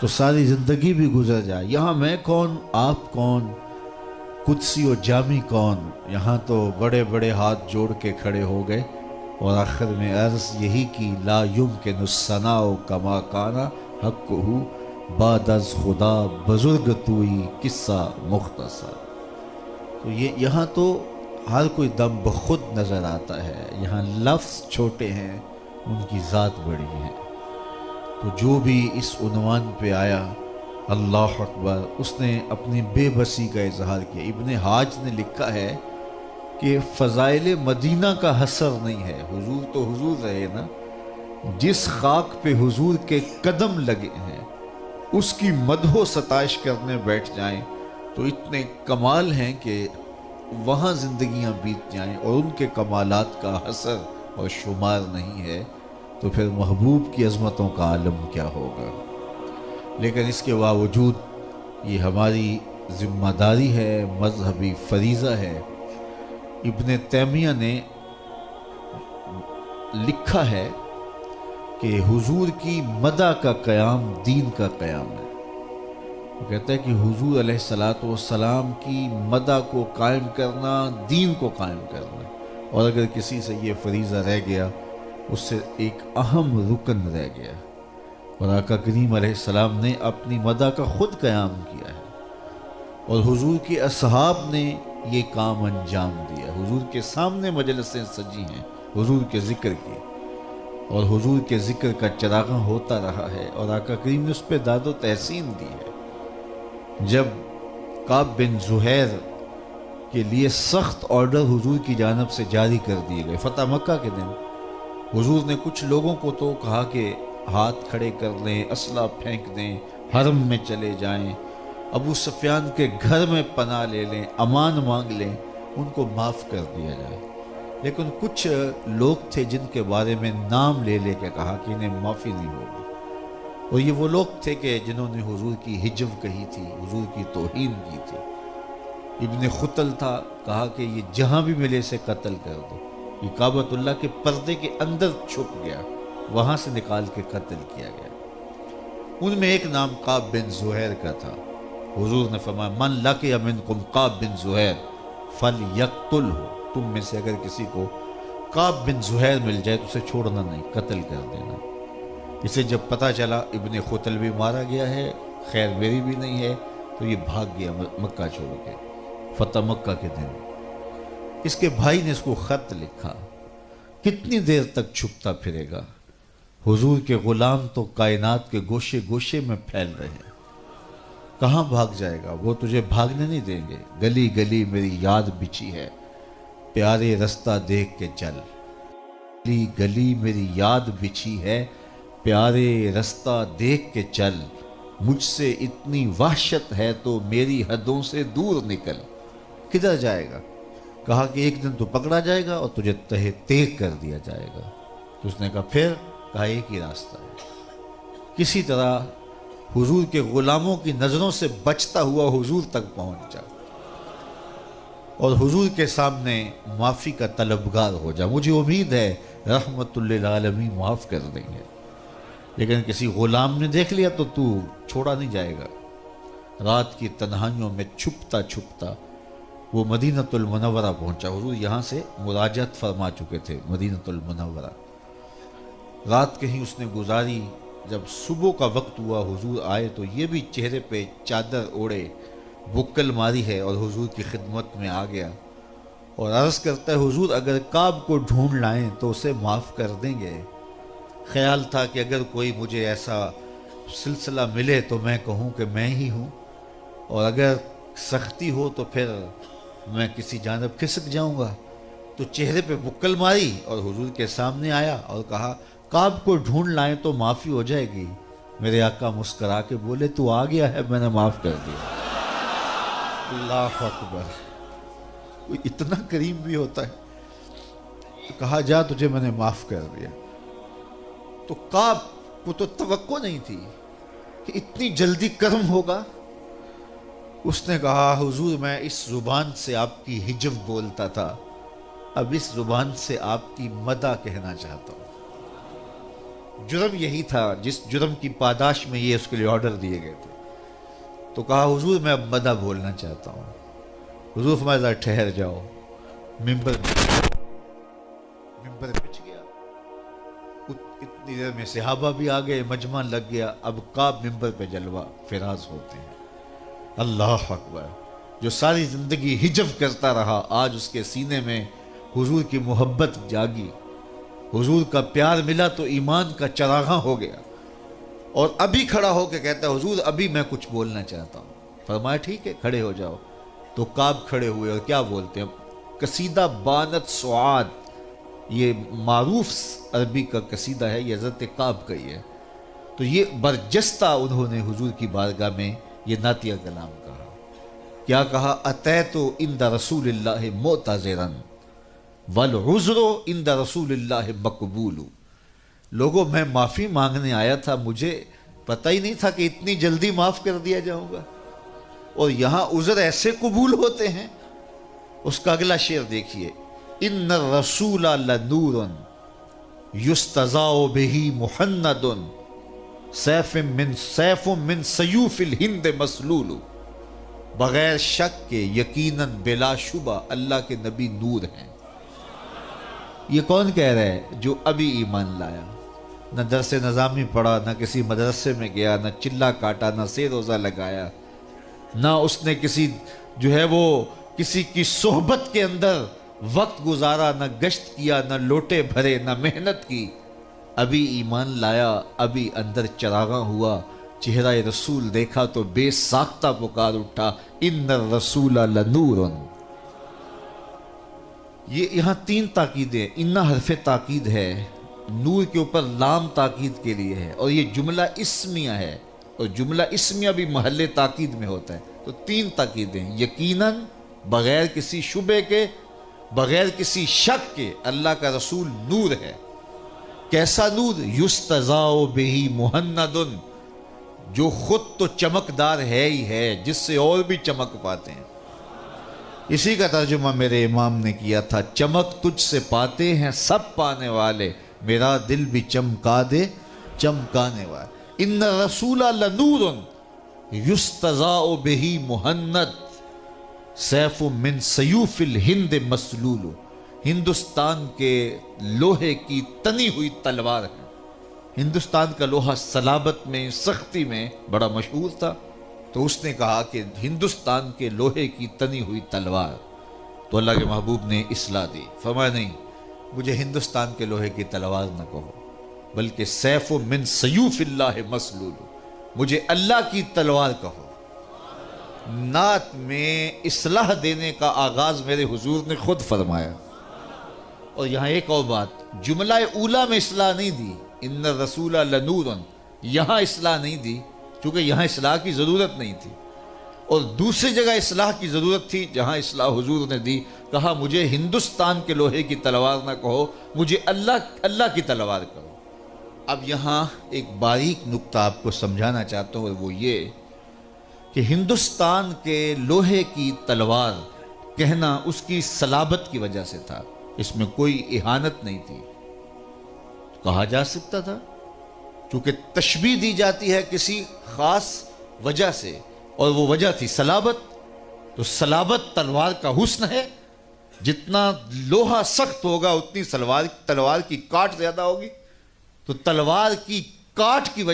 تو ساری زندگی بھی گزر جائے، یہاں میں کون آپ کون، قدسی و جامی کون، یہاں تو بڑے بڑے ہاتھ جوڑ کے کھڑے ہو گئے اور آخر میں عرض یہی کی لا یمکن الثناء کما کانا حقہ بعد از خدا بزرگ توئی قصہ مختصر۔ تو یہاں تو ہر کوئی دم بخود نظر آتا ہے، یہاں لفظ چھوٹے ہیں ان کی ذات بڑی ہے۔ تو جو بھی اس عنوان پہ آیا اللہ اکبر، اس نے اپنی بے بسی کا اظہار کیا۔ ابن حاج نے لکھا ہے کہ فضائل مدینہ کا حصر نہیں ہے، حضور تو حضور رہے نا، جس خاک پہ حضور کے قدم لگے ہیں اس کی مدح و ستائش کرنے بیٹھ جائیں تو اتنے کمال ہیں کہ وہاں زندگیاں بیت جائیں اور ان کے کمالات کا حصر اور شمار نہیں ہے، تو پھر محبوب کی عظمتوں کا عالم کیا ہوگا۔ لیکن اس کے باوجود یہ ہماری ذمہ داری ہے، مذہبی فریضہ ہے۔ ابن تیمیہ نے لکھا ہے کہ حضور کی مدح کا قیام دین کا قیام ہے۔ وہ کہتا ہے کہ حضور علیہ السلام کی مدح کو قائم کرنا دین کو قائم کرنا، اور اگر کسی سے یہ فریضہ رہ گیا اس سے ایک اہم رکن رہ گیا۔ اور آقا کریم علیہ السلام نے اپنی مدح کا خود قیام کیا ہے اور حضور کے اصحاب نے یہ کام انجام دیا۔ حضور کے سامنے مجلسیں سجی ہیں حضور کے ذکر کی، اور حضور کے ذکر کا چراغاں ہوتا رہا ہے، اور آقا کریم نے اس پہ داد و تحسین دی ہے۔ جب کعب بن زہیر کے لیے سخت آرڈر حضور کی جانب سے جاری کر دیے گئے فتح مکہ کے دن، حضور نے کچھ لوگوں کو تو کہا کہ ہاتھ کھڑے کر لیں، اسلحہ پھینک دیں، حرم میں چلے جائیں، ابو سفیان کے گھر میں پناہ لے لیں، امان مانگ لیں، ان کو معاف کر دیا جائے۔ لیکن کچھ لوگ تھے جن کے بارے میں نام لے لے کے کہا کہ انہیں معافی نہیں ہوگی، اور یہ وہ لوگ تھے کہ جنہوں نے حضور کی ہجو کہی تھی، حضور کی توہین کی تھی۔ ابن خطل تھا، کہا کہ یہ جہاں بھی ملے اسے قتل کر دو۔ یہ کعبۃ اللہ کے پردے کے اندر چھپ گیا، وہاں سے نکال کے قتل کیا گیا۔ ان میں ایک نام کعب بن زہیر کا تھا۔ حضور نے فرمایا من لقی منکم کعب بن زہیر فلیقتلہ، تم میں سے اگر کسی کو کعب بن زہیر مل جائے تو اسے چھوڑنا نہیں، قتل کر دینا۔ اسے جب پتہ چلا ابن خطل بھی مارا گیا ہے، خیر میری بھی نہیں ہے، تو یہ بھاگ گیا مکہ چھوڑ کے فتح مکہ کے دن۔ اس کے بھائی نے اس کو خط لکھا، کتنی دیر تک چھپتا پھرے گا؟ حضور کے غلام تو کائنات کے گوشے گوشے میں پھیل رہے ہیں، کہاں بھاگ جائے گا؟ وہ تجھے بھاگنے نہیں دیں گے۔ گلی گلی میری یاد بچھی ہے، پیارے رستہ دیکھ کے چل۔ گلی گلی میری یاد بچھی ہے، پیارے رستہ دیکھ کے چل۔ مجھ سے اتنی وحشت ہے تو میری حدوں سے دور نکل۔ کدھر جائے گا؟ کہا کہ ایک دن تو پکڑا جائے گا اور تجھے تہہ تیغ کر دیا جائے گا۔ تو اس نے کہا پھر؟ کہا ایک ہی راستہ ہے۔ کسی طرح حضور کے غلاموں کی نظروں سے بچتا ہوا حضور تک پہنچ جا اور حضور کے سامنے معافی کا طلبگار ہو جا۔ مجھے امید ہے رحمت للعالمین معاف کر دیں گے، لیکن کسی غلام نے دیکھ لیا تو چھوڑا نہیں جائے گا۔ رات کی تنہائیوں میں چھپتا چھپتا وہ مدینۃ المنورہ پہنچا۔ حضور یہاں سے مراجعت فرما چکے تھے مدینۃ المنورہ۔ رات کہیں اس نے گزاری، جب صبح کا وقت ہوا حضور آئے تو یہ بھی چہرے پہ چادر اوڑے بکل ماری ہے اور حضور کی خدمت میں آ گیا اور عرض کرتا ہے حضور اگر کعب کو ڈھونڈ لائیں تو اسے معاف کر دیں گے۔ خیال تھا کہ اگر کوئی مجھے ایسا سلسلہ ملے تو میں کہوں کہ میں ہی ہوں، اور اگر سختی ہو تو پھر میں کسی جانب کھسک جاؤں گا۔ تو چہرے پہ بکل ماری اور حضور کے سامنے آیا اور کہا کعب کو ڈھونڈ لائیں تو معافی ہو جائے گی۔ میرے آقا مسکرا کے بولے تو آ گیا ہے، میں نے معاف کر دیا۔ اللہ اکبر! کوئی اتنا کریم بھی ہوتا ہے؟ تو کہا جا تجھے میں نے معاف کر دیا۔ تو کعب کو تو توقع نہیں تھی کہ اتنی جلدی کرم ہوگا۔ اس نے کہا حضور میں اس زبان سے آپ کی ہجو بولتا تھا، اب اس زبان سے آپ کی مدح کہنا چاہتا ہوں۔ جرم یہی تھا جس جرم کی پاداش میں یہ اس کے لیے آرڈر دیے گئے تھے. تو کہا حضور میں اب مدح بولنا چاہتا ہوں. حضور فرمایا ذرا ٹھہر جاؤ. ممبر بچ گیا. اتنی دیر میں صحابہ بھی آ گئے, مجمع لگ گیا. اب کعب ممبر پہ جلوہ فراز ہوتے ہیں. اللہ اکبر. جو ساری زندگی ہجف کرتا رہا, آج اس کے سینے میں حضور کی محبت جاگی, حضور کا پیار ملا تو ایمان کا چراغاں ہو گیا. اور ابھی کھڑا ہو کے کہتا ہے حضور ابھی میں کچھ بولنا چاہتا ہوں. فرمایا ٹھیک ہے کھڑے ہو جاؤ. تو کعب کھڑے ہوئے اور کیا بولتے ہیں, قصیدہ بانت سعاد, یہ معروف عربی کا قصیدہ ہے, یہ حضرت کعب کا ہی ہے. تو یہ برجستہ انہوں نے حضور کی بارگاہ میں یہ نعتیہ کلام کہا. کیا کہا, اتیت عند رسول اللہ معتذرا والعذر عند رسول اللہ مقبول. لوگوں میں معافی مانگنے آیا تھا, مجھے پتہ ہی نہیں تھا کہ اتنی جلدی معاف کر دیا جاؤں گا, اور یہاں عذر ایسے قبول ہوتے ہیں. اس کا اگلا شعر دیکھیے, ان الرسول لنور یستضاء بہ محند سیف من سیوف الہند مسلول. بغیر شک کے یقیناً بلا شبہ اللہ کے نبی نور ہیں. یہ کون کہہ رہا ہے؟ جو ابھی ایمان لایا, نہ درس نظامی پڑھا, نہ کسی مدرسے میں گیا, نہ چلا کاٹا, نہ سے روزہ لگایا, نہ اس نے کسی جو ہے وہ کسی کی صحبت کے اندر وقت گزارا, نہ گشت کیا, نہ لوٹے بھرے, نہ محنت کی. ابھی ایمان لایا, ابھی اندر چراغاں ہوا, چہرہ رسول دیکھا تو بے ساختہ پکار اٹھا, ان الرسول لنور. یہ یہاں تین تاکیدیں, ان حرف تاکید ہے, نور کے اوپر لام تاکید کے لیے ہے, اور یہ جملہ اسمیہ ہے, اور جملہ اسمیہ بھی محل تاکید میں ہوتا ہے. تو تین تاکیدیں, یقیناً بغیر کسی شبے کے, بغیر کسی شک کے اللہ کا رسول نور ہے. کیسا نور؟ یستضاء بہ محند, جو خود تو چمکدار ہے ہی ہے, جس سے اور بھی چمک پاتے ہیں. اسی کا ترجمہ میرے امام نے کیا تھا, چمک تجھ سے پاتے ہیں سب پانے والے, میرا دل بھی چمکا دے چمکانے والے. ان الرسول لنور یستضاء بہ محند سیف من سیوف الہند مسلول. ہندوستان کے لوہے کی تنی ہوئی تلوار ہے. ہندوستان کا لوہا صلابت میں, سختی میں بڑا مشہور تھا. تو اس نے کہا کہ ہندوستان کے لوہے کی تنی ہوئی تلوار. تو اللہ کے محبوب نے اصلاح دی, فرمایا نہیں, مجھے ہندوستان کے لوہے کی تلوار نہ کہو, بلکہ سیف من سیوف اللہ مسلول, مجھے اللہ کی تلوار کہو. نعت میں اصلاح دینے کا آغاز میرے حضور نے خود فرمایا. اور یہاں ایک اور بات, جملہ اولا میں اصلاح نہیں دی, ان الرسول لنور, یہاں اصلاح نہیں دی چونکہ یہاں اصلاح کی ضرورت نہیں تھی. اور دوسری جگہ اصلاح کی ضرورت تھی, جہاں اصلاح حضور نے دی, کہا مجھے ہندوستان کے لوہے کی تلوار نہ کہو, مجھے اللہ کی تلوار کہو. اب یہاں ایک باریک نکتہ آپ کو سمجھانا چاہتا ہوں, اور وہ یہ کہ ہندوستان کے لوہے کی تلوار کہنا اس کی صلابت کی وجہ سے تھا, اس میں کوئی اہانت نہیں تھی. کہا جا سکتا تھا چونکہ تشبیہ دی جاتی ہے کسی خاص وجہ سے, اور وہ وجہ تھی صلابت. تو صلابت تلوار کا حسن ہے, جتنا لوہا سخت ہوگا اتنی تلوار کی کاٹ زیادہ ہوگی. تو تلوار کی کاٹ کی وجہ